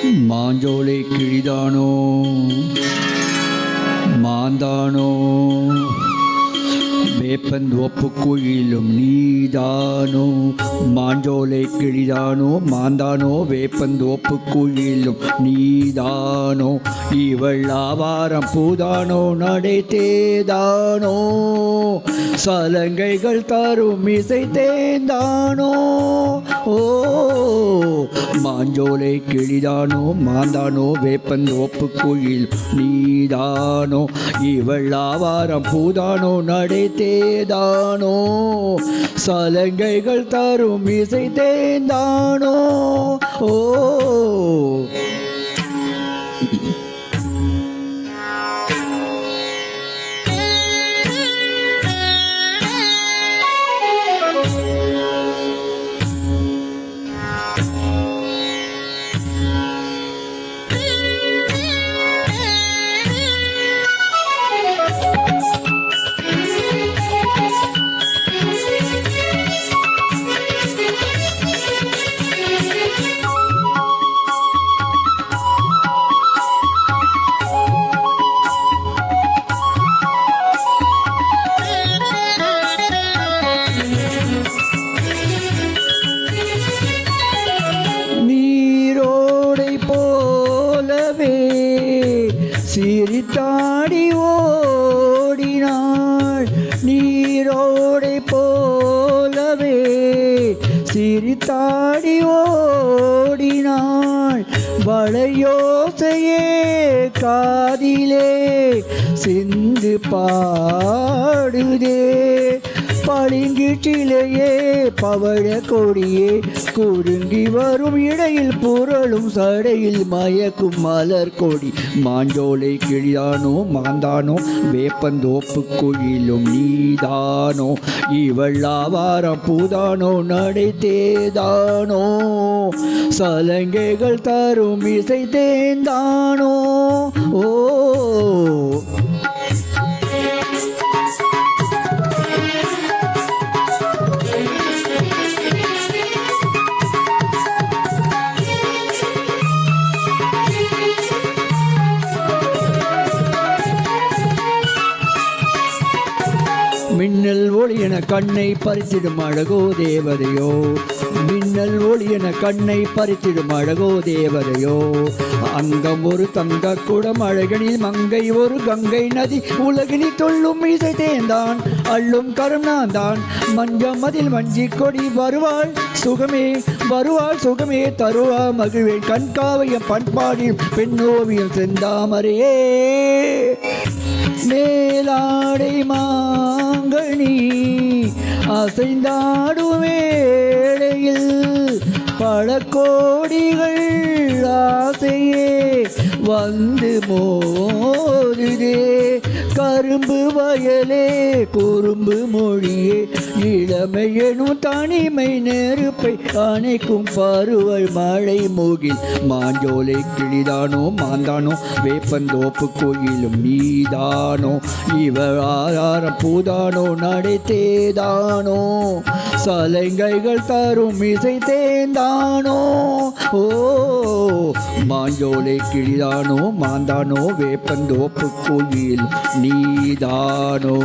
மாஞ்சோலை கிழிதானோ மாந்தானோ வேப்பந்தோப்பு குயிலும் நீதானோ. மாஞ்சோலை கிழிதானோ மாந்தானோ வேப்பந்தோப்பு குயிலும் நீதானோ. இவள் ஆவாரம் பூதானோ நடை தேதானோ. சலங்கைகள் தரும் இசை தேந்தானோ. ஓ மாஞ்சோலை கிழிதானோ மாந்தானோ வேப்பந்தோப்பு குயில் நீதானோ. இவள் ஆவாரம் பூதானோ நடை தேதானோ. சலங்கைகள் தரும் இசை தேந்தானோ. ஓ சிரித்தாடி ஓடினாள். நீரோடை போலவே சிரித்தாடி ஓடினாள். வளையோசையே காதிலே சிந்து பாடுதே. பளிங்கிட்டிலேயே பவழ கொடியே குறுங்கி வரும் இடையில் புரளும் சடையில் மயக்கும் மலர் கொடி. மாஞ்சோலை கிழிதானோ மாந்தானோ வேப்பந்தோப்பு குயிலும் நீதானோ. இவள் ஆவாரம் பூதானோ நடை தேதானோ. சலங்கைகள் தரும் இசை தேந்தானோ. ஓ மின்னல் ஒளி என கண்ணை பறித்திடும் அழகோ தேவதையோ. மின்னல் ஒளி என கண்ணை பறித்திடும் அழகோ தேவதையோ. அங்கம் ஒரு தங்க குடம் அழகனில் மங்கை ஒரு கங்கை நதி. உலகினி தொல்லும் இசை தேந்தான் அள்ளும் கரம் நான் தான். மஞ்சம் அதில் மஞ்சி கொடி வருவாள் சுகமே வருவாள் சுகமே தருவா மகிழ்வேன். கண்காவையம் பண்பாடியும் பெண்ணோவியம் செந்தாமரையே. மேலாடை மாங்கனி அசைந்தாடும் வேளையில் பல கோடிகள் ஆசையே வந்து மோதுதே. கரும்பு வயலே குறும்பு மொழியே இளமையெனும் தனிமை நெருப்பை அணைக்கும் பருவ மழை மூகில். மாஞ்சோலை கிழிதானோ மாந்தானோ வேப்பந்தோப்பு கோயிலும் நீதானோ. இவர் ஆதாரம் பூதானோ நடை தேதானோ. சலங்கைகள் தரும் இசை தேந்தானோ. ஓ மாஞ்சோலை கிழிதானோ மாந்தானோ வேப்பந்தோப்பு கோயில் நீதானோ.